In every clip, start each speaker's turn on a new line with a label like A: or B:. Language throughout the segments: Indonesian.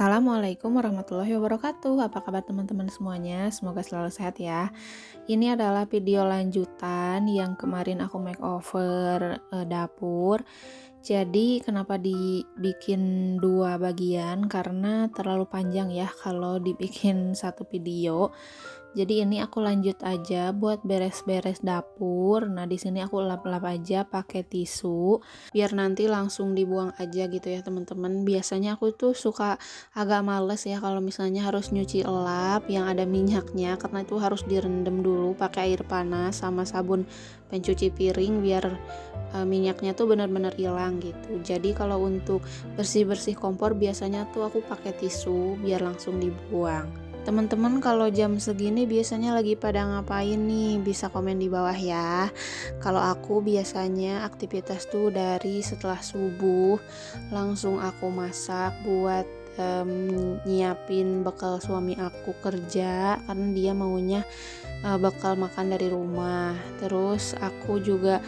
A: Assalamualaikum warahmatullahi wabarakatuh. Apa kabar teman-teman semuanya? Semoga selalu sehat ya. Ini adalah video lanjutan yang kemarin aku makeover dapur. Jadi kenapa dibikin dua bagian? Karena terlalu panjang ya kalau dibikin satu video. Jadi ini aku lanjut aja buat beres-beres dapur. Nah, di sini aku lap-lap aja pakai tisu biar nanti langsung dibuang aja gitu ya, teman-teman. Biasanya aku tuh suka agak males ya kalau misalnya harus nyuci lap yang ada minyaknya, karena itu harus direndam dulu pakai air panas sama sabun pencuci piring biar minyaknya tuh benar-benar hilang gitu. Jadi kalau untuk bersih-bersih kompor biasanya tuh aku pakai tisu biar langsung dibuang. Teman-teman kalau jam segini biasanya lagi pada ngapain nih? Bisa komen di bawah ya. Kalau aku biasanya aktivitas tuh dari setelah subuh langsung aku masak buat nyiapin bekal suami aku kerja, karena dia maunya bekal makan dari rumah. Terus aku juga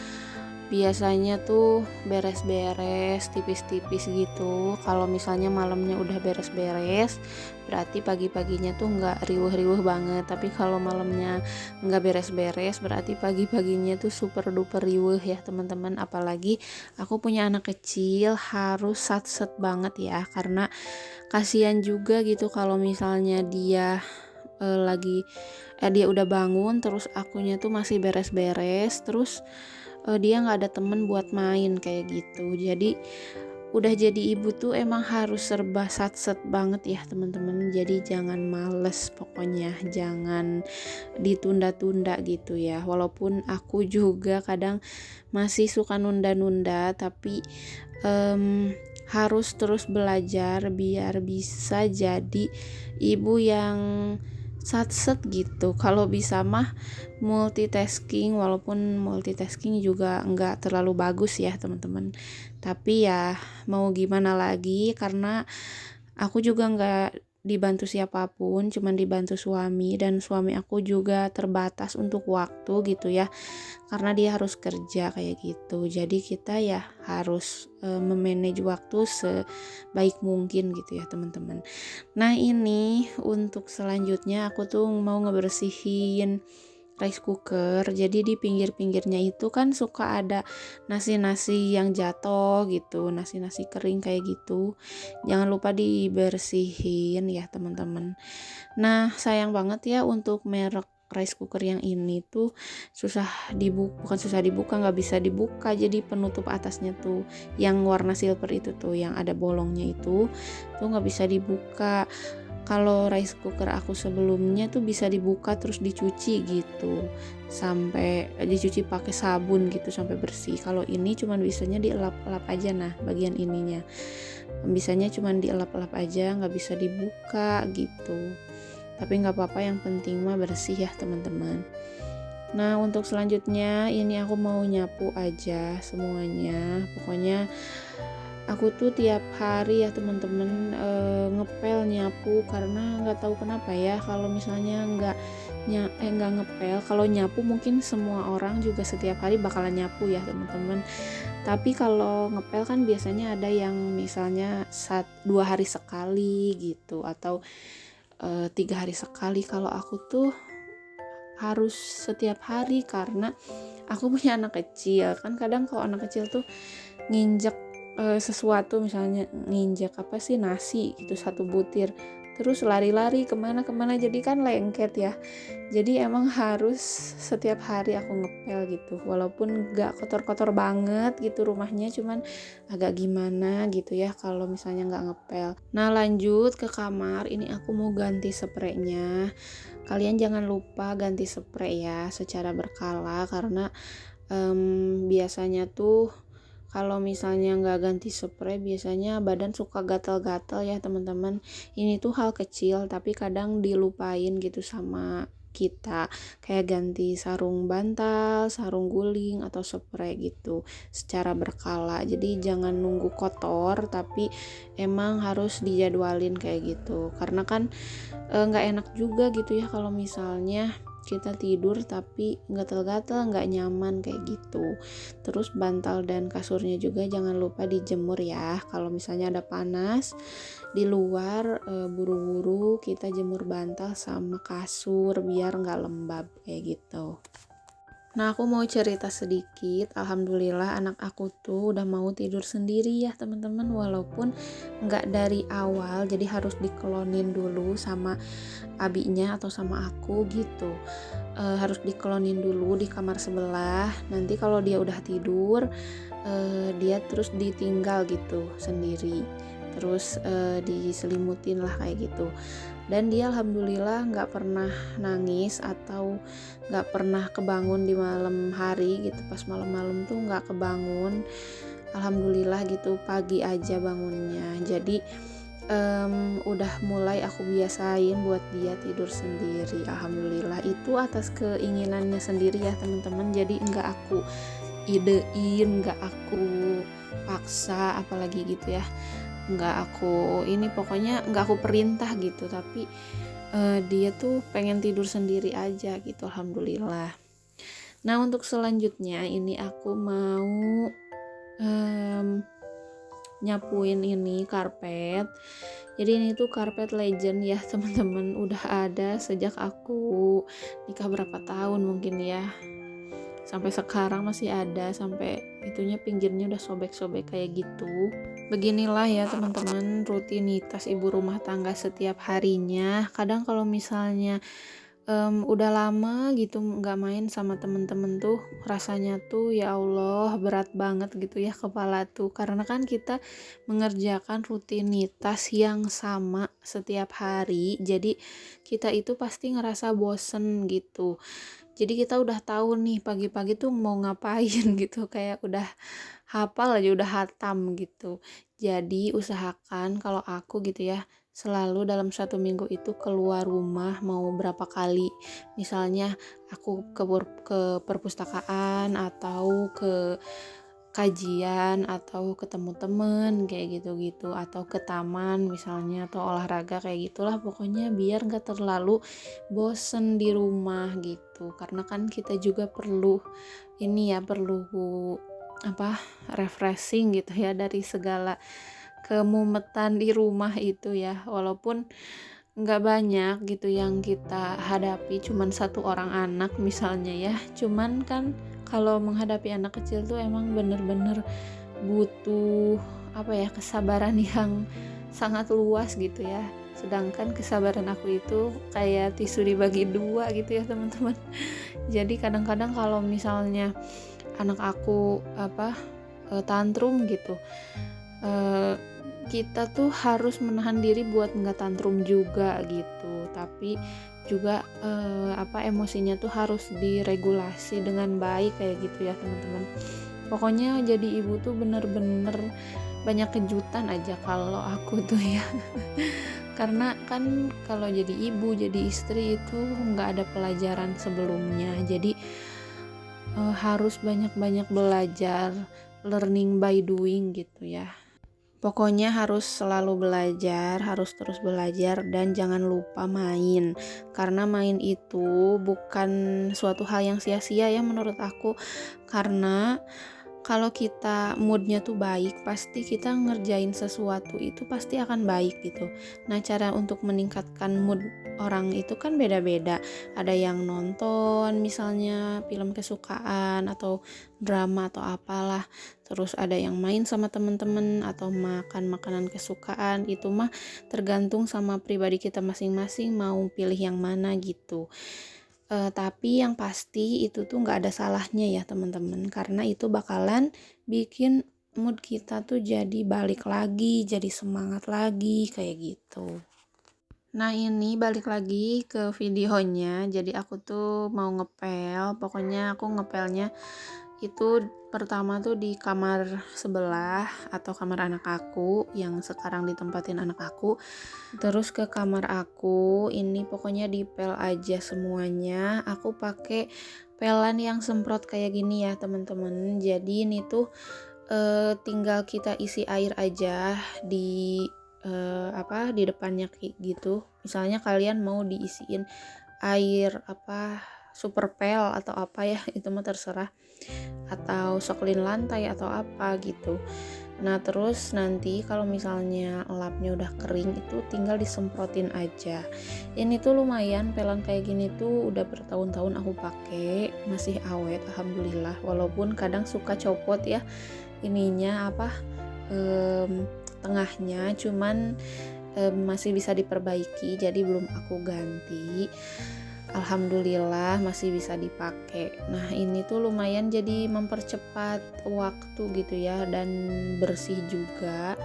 A: biasanya tuh beres-beres tipis-tipis gitu. Kalau misalnya malamnya udah beres-beres, berarti pagi-paginya tuh nggak riuh-riuh banget. Tapi kalau malamnya nggak beres-beres, berarti pagi-paginya tuh super duper riuh ya teman-teman. Apalagi aku punya anak kecil, harus sat-set banget ya, karena kasihan juga gitu kalau misalnya dia dia udah bangun terus akunya tuh masih beres-beres, terus dia nggak ada temen buat main kayak gitu. Jadi udah jadi ibu tuh emang harus serba satset banget ya teman-teman. Jadi jangan males, pokoknya jangan ditunda-tunda gitu ya. Walaupun aku juga kadang masih suka nunda-nunda, tapi harus terus belajar biar bisa jadi ibu yang satset gitu. Kalau bisa mah multitasking, walaupun multitasking juga nggak terlalu bagus ya teman-teman. Tapi ya mau gimana lagi, karena aku juga nggak dibantu siapapun, cuman dibantu suami, dan suami aku juga terbatas untuk waktu gitu ya, karena dia harus kerja kayak gitu. Jadi kita ya harus memanage waktu sebaik mungkin gitu ya teman-teman. Nah, ini untuk selanjutnya aku tuh mau ngebersihin rice cooker. Jadi di pinggir-pinggirnya itu kan suka ada nasi-nasi yang jatuh gitu, nasi-nasi kering kayak gitu. Jangan lupa dibersihin ya teman-teman. Nah, sayang banget ya untuk merek rice cooker yang ini tuh bukan susah dibuka, nggak bisa dibuka. Jadi penutup atasnya tuh yang warna silver itu tuh yang ada bolongnya itu tuh nggak bisa dibuka. Kalau rice cooker aku sebelumnya tuh bisa dibuka terus dicuci gitu, sampai dicuci pakai sabun gitu sampai bersih. Kalau ini cuman bisanya dielap-elap aja, nah bagian ininya bisanya cuman dielap-elap aja, nggak bisa dibuka gitu. Tapi nggak apa-apa, yang penting mah bersih ya teman-teman. Nah, untuk selanjutnya ini aku mau nyapu aja semuanya. Pokoknya aku tuh tiap hari ya teman-teman ngepel nyapu, karena nggak tahu kenapa ya, kalau misalnya nggak ngepel, kalau nyapu mungkin semua orang juga setiap hari bakalan nyapu ya teman-teman. Tapi kalau ngepel kan biasanya ada yang misalnya 2 hari sekali gitu, atau 3 hari sekali. Kalau aku tuh harus setiap hari, karena aku punya anak kecil kan. Kadang kalau anak kecil tuh nginjek sesuatu, misalnya nginjek apa sih, nasi gitu, satu butir, terus lari-lari kemana-kemana, jadi kan lengket ya. Jadi emang harus setiap hari aku ngepel gitu, walaupun gak kotor-kotor banget gitu rumahnya, cuman agak gimana gitu ya kalau misalnya gak ngepel. Nah, lanjut ke kamar. Ini aku mau ganti spraynya. Kalian jangan lupa ganti spray ya secara berkala, karena biasanya tuh kalau misalnya nggak ganti spray, biasanya badan suka gatal-gatal ya teman-teman. Ini tuh hal kecil tapi kadang dilupain gitu sama kita, kayak ganti sarung bantal, sarung guling, atau spray gitu secara berkala. Jadi jangan nunggu kotor, tapi emang harus dijadwalin kayak gitu, karena kan nggak enak juga gitu ya kalau misalnya kita tidur tapi gatel-gatel, nggak nyaman kayak gitu. Terus bantal dan kasurnya juga jangan lupa dijemur ya. Kalau misalnya ada panas di luar, buru-buru kita jemur bantal sama kasur biar nggak lembab kayak gitu. Nah, aku mau cerita sedikit. Alhamdulillah anak aku tuh udah mau tidur sendiri ya teman-teman, walaupun nggak dari awal, jadi harus diklonin dulu sama abinya atau sama aku gitu. Harus diklonin dulu di kamar sebelah. Nanti kalau dia udah tidur, dia terus ditinggal gitu sendiri. Terus diselimutin lah kayak gitu. Dan dia alhamdulillah nggak pernah nangis atau nggak pernah kebangun di malam hari gitu. Pas malam-malam tuh nggak kebangun, alhamdulillah gitu, pagi aja bangunnya. Jadi udah mulai aku biasain buat dia tidur sendiri. Alhamdulillah, itu atas keinginannya sendiri ya teman-teman. Jadi nggak aku idein, nggak aku paksa apalagi gitu ya, nggak aku ini, pokoknya nggak aku perintah gitu, tapi dia tuh pengen tidur sendiri aja gitu. Alhamdulillah. Nah, untuk selanjutnya ini aku mau nyapuin ini karpet. Jadi ini tuh karpet legend ya teman-teman, udah ada sejak aku nikah berapa tahun mungkin ya, sampai sekarang masih ada, sampai itunya pinggirnya udah sobek-sobek kayak gitu. Beginilah ya teman-teman rutinitas ibu rumah tangga setiap harinya. Kadang kalau misalnya udah lama gitu nggak main sama temen-temen tuh, rasanya tuh ya Allah berat banget gitu ya kepala tuh, karena kan kita mengerjakan rutinitas yang sama setiap hari, jadi kita itu pasti ngerasa bosen gitu. Jadi kita udah tahu nih pagi-pagi tuh mau ngapain gitu, kayak udah hafal aja, udah hatam gitu. Jadi usahakan kalau aku gitu ya, selalu dalam 1 minggu itu keluar rumah mau berapa kali. Misalnya aku ke perpustakaan atau ke kajian atau ketemu temen kayak gitu-gitu, atau ke taman misalnya, atau olahraga kayak gitulah, pokoknya biar gak terlalu bosen di rumah gitu. Karena kan kita juga perlu ini ya, perlu refreshing gitu ya dari segala kemumetan di rumah itu ya. Walaupun nggak banyak gitu yang kita hadapi, cuman 1 orang anak misalnya ya, cuman kan kalau menghadapi anak kecil tuh emang bener-bener butuh kesabaran yang sangat luas gitu ya. Sedangkan kesabaran aku itu kayak tisu dibagi 2 gitu ya teman-teman. Jadi kadang-kadang kalau misalnya anak aku tantrum gitu, kita tuh harus menahan diri buat nggak tantrum juga gitu, tapi juga emosinya tuh harus diregulasi dengan baik kayak gitu ya teman-teman. Pokoknya jadi ibu tuh bener-bener banyak kejutan aja kalau aku tuh ya. Karena kan kalau jadi ibu, jadi istri itu nggak ada pelajaran sebelumnya, jadi harus banyak-banyak belajar, learning by doing gitu ya. Pokoknya harus selalu belajar, harus terus belajar, dan jangan lupa main. Karena main itu bukan suatu hal yang sia-sia ya menurut aku. Karena kalau kita moodnya tuh baik, pasti kita ngerjain sesuatu itu pasti akan baik gitu. Nah, cara untuk meningkatkan mood orang itu kan beda-beda. Ada yang nonton misalnya film kesukaan atau drama atau apalah. Terus ada yang main sama teman-teman atau makan makanan kesukaan. Itu mah tergantung sama pribadi kita masing-masing mau pilih yang mana gitu. Tapi yang pasti itu tuh nggak ada salahnya ya teman-teman, karena itu bakalan bikin mood kita tuh jadi balik lagi, jadi semangat lagi kayak gitu. Nah, ini balik lagi ke videonya. Jadi aku tuh mau ngepel, pokoknya aku ngepelnya itu pertama tuh di kamar sebelah atau kamar anak aku yang sekarang ditempatin anak aku, terus ke kamar aku ini pokoknya dipel aja semuanya. Aku pakai pelan yang semprot kayak gini ya teman-teman. Jadi ini tuh tinggal kita isi air aja di di depannya kayak gitu. Misalnya kalian mau diisiin air super pel atau apa ya, itu mah terserah, atau soklin lantai atau apa gitu. Nah terus nanti kalau misalnya lapnya udah kering itu tinggal disemprotin aja. Ini tuh lumayan, pelan kayak gini tuh udah bertahun-tahun aku pakai, masih awet alhamdulillah, walaupun kadang suka copot ya ininya apa, tengahnya, cuman masih bisa diperbaiki, jadi belum aku ganti. Alhamdulillah masih bisa dipakai. Nah ini tuh lumayan jadi mempercepat waktu gitu ya, dan bersih juga.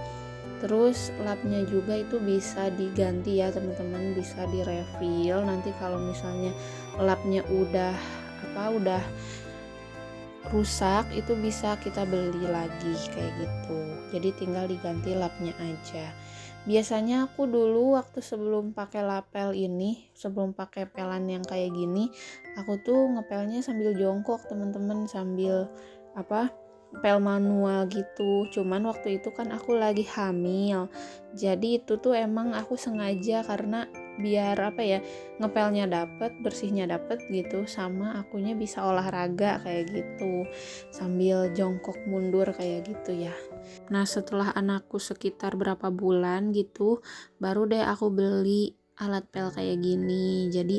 A: Terus lapnya juga itu bisa diganti ya teman-teman, bisa direfill. Nanti kalau misalnya lapnya udah rusak itu bisa kita beli lagi kayak gitu. Jadi tinggal diganti lapnya aja. Biasanya aku dulu waktu sebelum pakai lapel ini, sebelum pakai pelan yang kayak gini, aku tuh ngepelnya sambil jongkok teman-teman, sambil pel manual gitu. Cuman waktu itu kan aku lagi hamil, jadi itu tuh emang aku sengaja karena biar ngepelnya dapet, bersihnya dapet gitu, sama akunya bisa olahraga kayak gitu sambil jongkok mundur kayak gitu ya. Nah setelah anakku sekitar berapa bulan gitu, baru deh aku beli alat pel kayak gini. Jadi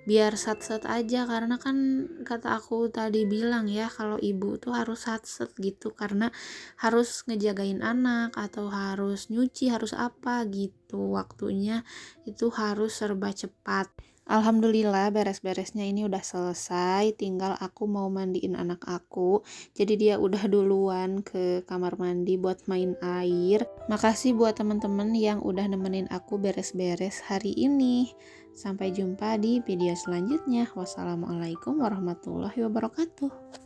A: biar sat-set aja, karena kan kata aku tadi bilang ya, kalau ibu tuh harus sat-set gitu, karena harus ngejagain anak atau harus nyuci, harus apa gitu, waktunya itu harus serba cepat. Alhamdulillah beres-beresnya ini udah selesai, tinggal aku mau mandiin anak aku. Jadi dia udah duluan ke kamar mandi buat main air. Makasih buat teman-teman yang udah nemenin aku beres-beres hari ini. Sampai jumpa di video selanjutnya. Wassalamualaikum warahmatullahi wabarakatuh.